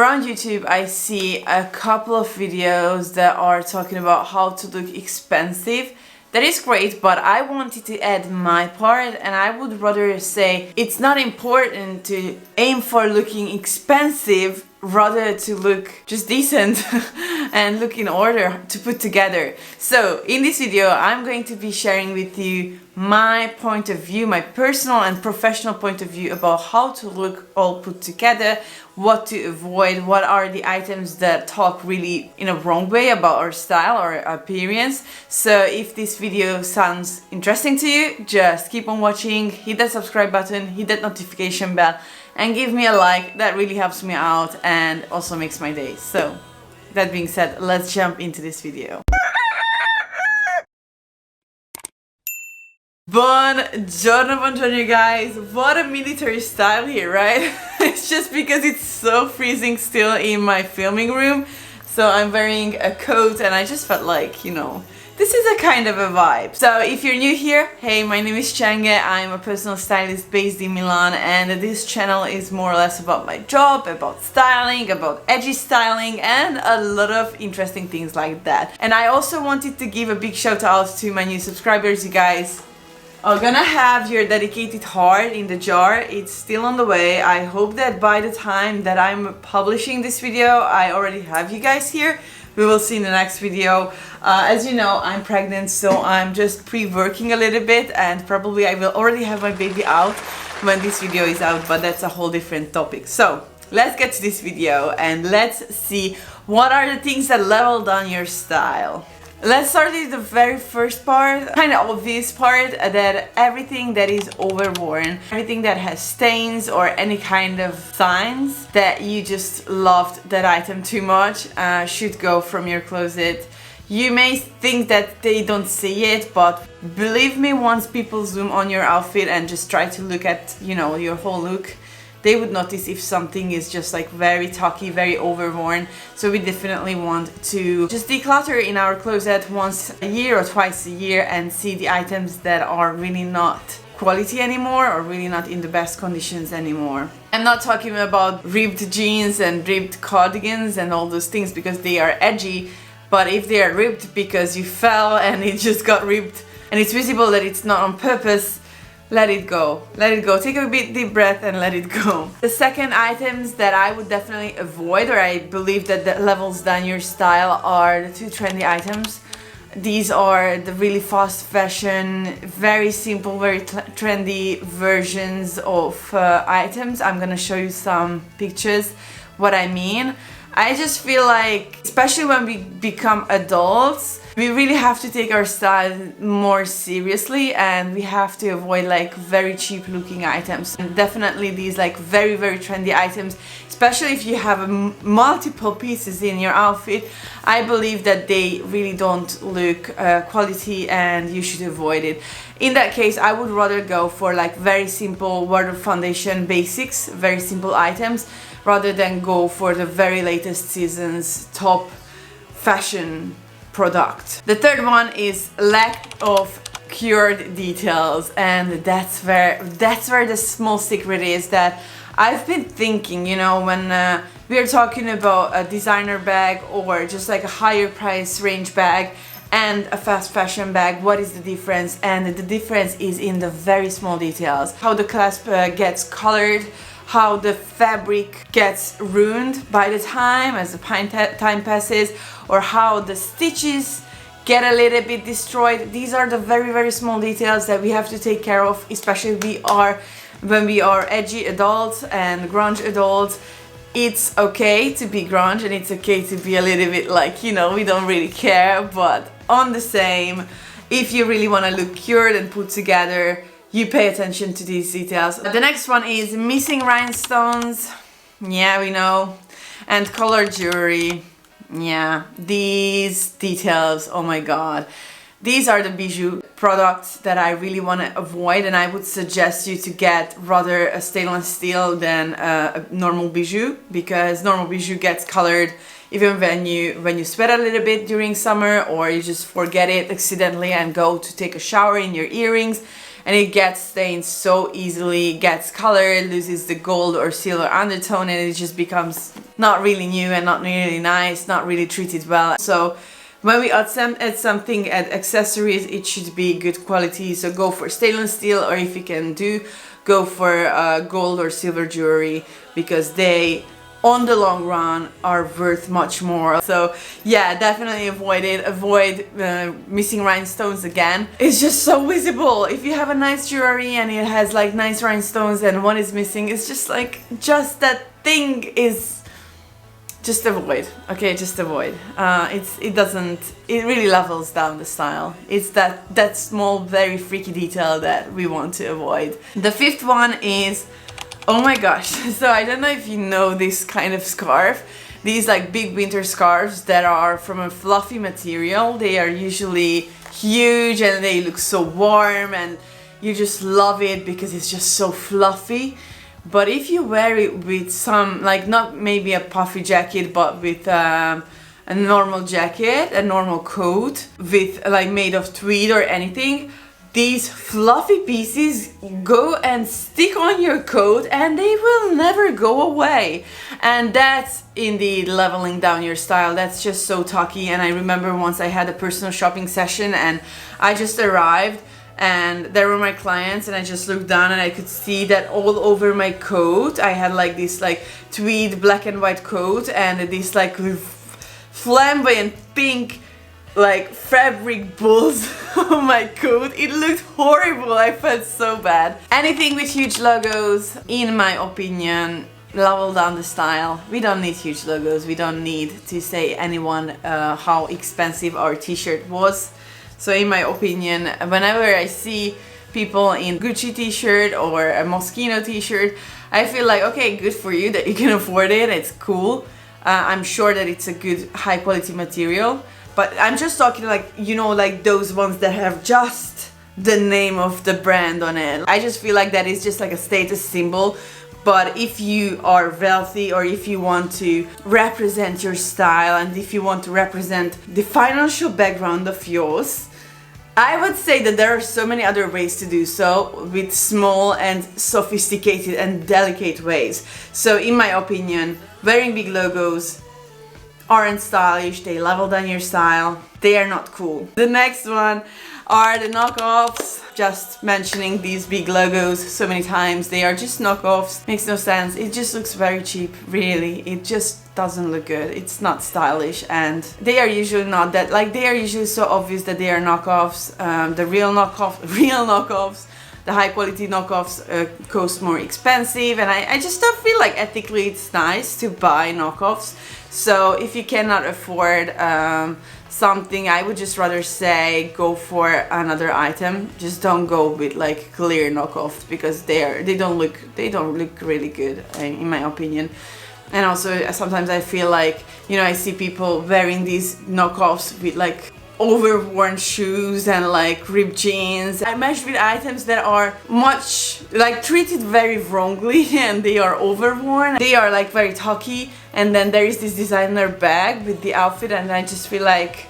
Around YouTube, I see a couple of videos that are talking about how to look expensive. That is great, but I wanted to add my part, and I would rather say it's not important to aim for looking expensive, rather to look just decent and look in order to put together. So in this video, I'm going to be sharing with you my point of view, my personal and professional point of view about how to look all put together, what to avoid, what are the items that talk really in a wrong way about our style or appearance. So if this video sounds interesting to you, just keep on watching, hit that subscribe button, hit that notification bell, and give me a like. That really helps me out and also makes my day. So that being said, let's jump into this video. Buongiorno Buongiorno, you guys. What a military style here, right? It's just because it's so freezing still in my filming room, so I'm wearing a coat and I just felt like, you know, this is a kind of a vibe. So if you're new here, hey, my name is Chenge. I'm a personal stylist based in Milan, and this channel is more or less about my job, about styling, about edgy styling, and a lot of interesting things like that. And I also wanted to give a big shout out to my new subscribers. You guys are gonna have your dedicated heart in the jar. It's still on the way. I hope that by the time that I'm publishing this video, I already have you guys here. We will see in the next video. As you know, I'm pregnant, so I'm just pre-working a little bit, and probably I will already have my baby out when this video is out, but that's a whole different topic. So let's get to this video and let's see what are the things that level down your style. Let's start with the very first part, kind of obvious part, that everything that is overworn, everything that has stains or any kind of signs that you just loved that item too much should go from your closet. You may think that they don't see it, but believe me, once people zoom on your outfit and just try to look at, you know, your whole look, they would notice if something is just like very tacky, very overworn. So we definitely want to just declutter in our closet once a year or twice a year and see the items that are really not quality anymore or really not in the best conditions anymore. I'm not talking about ripped jeans and ripped cardigans and all those things because they are edgy, but if they are ripped because you fell and it just got ripped and it's visible that it's not on purpose, let it go. Let it go. Take a bit deep breath and let it go. The second items that I would definitely avoid, or I believe that levels down your style, are the two trendy items. These are the really fast fashion, very simple, very trendy versions of items. I'm gonna show you some pictures what I mean. I just feel like, especially when we become adults, we really have to take our style more seriously, and we have to avoid like very cheap looking items. And definitely these like very trendy items, especially if you have multiple pieces in your outfit, I believe that they really don't look quality and you should avoid it. In that case, I would rather go for like very simple wardrobe foundation basics, very simple items, rather than go for the very latest season's top fashion product. The third one is lack of cured details, and that's where the small secret is that I've been thinking, you know, when we are talking about a designer bag or just like a higher price range bag and a fast fashion bag, what is the difference? And the difference is in the very small details. How the clasp gets colored, how the fabric gets ruined by the time as the time passes, or how the stitches get a little bit destroyed. These are the very small details that we have to take care of, especially when we are edgy adults and grunge adults. It's okay to be grunge and it's okay to be a little bit like, you know, we don't really care, but on the same, if you really want to look cured and put together, you pay attention to these details. The next one is missing rhinestones. Yeah, we know. And colored jewelry. Yeah, these details, oh my god. These are the bijou products that I really want to avoid, and I would suggest you to get rather a stainless steel than a normal bijou, because normal bijou gets colored even when you sweat a little bit during summer, or you just forget it accidentally and go to take a shower in your earrings, and it gets stained so easily, gets colored, loses the gold or silver undertone, and it just becomes not really new and not really nice, not really treated well. So when we add something, add accessories, it should be good quality. So go for stainless steel, or if you can go for gold or silver jewelry, because they on the long run are worth much more. So yeah, definitely avoid it. Avoid missing rhinestones again. It's just so visible. If you have a nice jewelry and it has like nice rhinestones and one is missing, it's just like, just that thing is, just avoid. Okay, just avoid. It really levels down the style. It's that small, very freaky detail that we want to avoid. The fifth one is, oh my gosh, so I don't know if you know this kind of scarf. These like big winter scarves that are from a fluffy material. They are usually huge and they look so warm and you just love it because it's just so fluffy. But if you wear it with some, like not maybe a puffy jacket, but with a normal jacket, a normal coat with like made of tweed or anything, these fluffy pieces go and stick on your coat and they will never go away. And that's indeed leveling down your style. That's just so tacky. And I remember once I had a personal shopping session and I just arrived and there were my clients and I just looked down and I could see that all over my coat I had like this like tweed black and white coat and this like flamboyant pink like fabric balls on my coat. It looked horrible. I felt so bad. Anything with huge logos, in my opinion, level down the style. We don't need huge logos. We don't need to say anyone how expensive our t-shirt was. So in my opinion, whenever I see people in Gucci t-shirt or a Moschino t-shirt, I feel like, okay, good for you that you can afford it. It's cool. I'm sure that it's a good high quality material. But I'm just talking like, you know, like those ones that have just the name of the brand on it. I just feel like that is just like a status symbol. But if you are wealthy or if you want to represent your style and if you want to represent the financial background of yours, I would say that there are so many other ways to do so with small and sophisticated and delicate ways. So in my opinion, wearing big logos aren't stylish, they level down your style, they are not cool. The next one are the knockoffs. Just mentioning these big logos so many times, they are just knockoffs, makes no sense. It just looks very cheap, really. It just doesn't look good. It's not stylish and they are usually not that, like they are usually so obvious that they are knockoffs. The real knockoffs, the high quality knockoffs cost more expensive, and I just don't feel like ethically it's nice to buy knockoffs. So if you cannot afford something, I would just rather say go for another item. Just don't go with like clear knockoffs because they don't look really good in my opinion. And also sometimes I feel like, you know, I see people wearing these knockoffs with like overworn shoes and like ripped jeans. I matched with items that are much like treated very wrongly and they are overworn. They are like very tacky, and then there is this designer bag with the outfit and I just feel like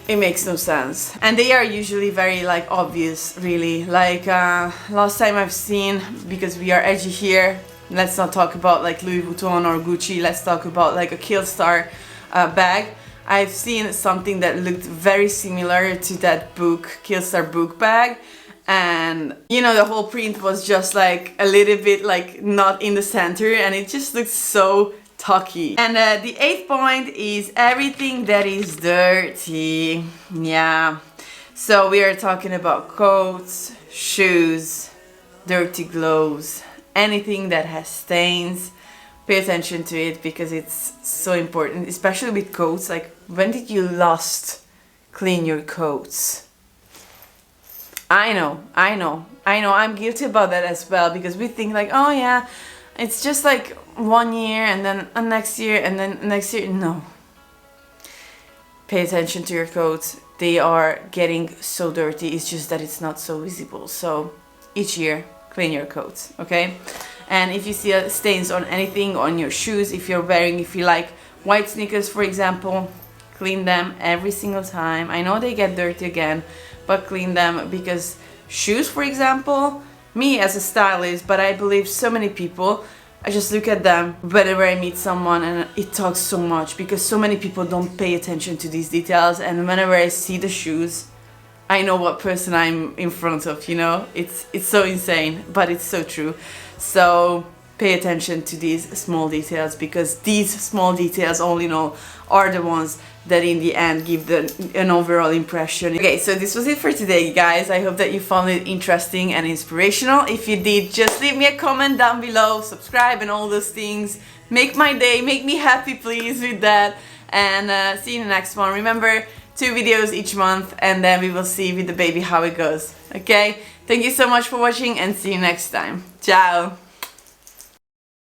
it makes no sense. And they are usually very like obvious, really. Like last time I've seen, because we are edgy here, let's not talk about like Louis Vuitton or Gucci, let's talk about like a Killstar bag. I've seen something that looked very similar to that book, Killstar book bag, and you know, the whole print was just like a little bit like not in the center and it just looked so tacky. And the eighth point is everything that is dirty. Yeah, so we are talking about coats, shoes, dirty clothes, anything that has stains. Pay attention to it because it's so important, especially with coats. Like, when did you last clean your coats? I know, I'm guilty about that as well, because we think like, oh yeah, it's just like 1 year and then next year and then next year. No. Pay attention to your coats. They are getting so dirty. It's just that it's not so visible. So each year, clean your coats, okay? And if you see stains on anything, on your shoes, if you like white sneakers for example, clean them every single time. I know they get dirty again, but clean them, because shoes, for example, me as a stylist, but I believe so many people, I just look at them whenever I meet someone, and it talks so much because so many people don't pay attention to these details. And whenever I see the shoes, I know what person I'm in front of, you know? It's so insane, but it's so true. So pay attention to these small details, because these small details, all in all, are the ones that in the end give an overall impression. Okay, so this was it for today, guys. I hope that you found it interesting and inspirational. If you did, just leave me a comment down below, subscribe and all those things. Make my day, make me happy, please, with that. And see you in the next one. Remember, 2 videos each month, and then we will see with the baby how it goes. Okay? Thank you so much for watching, and see you next time. Ciao!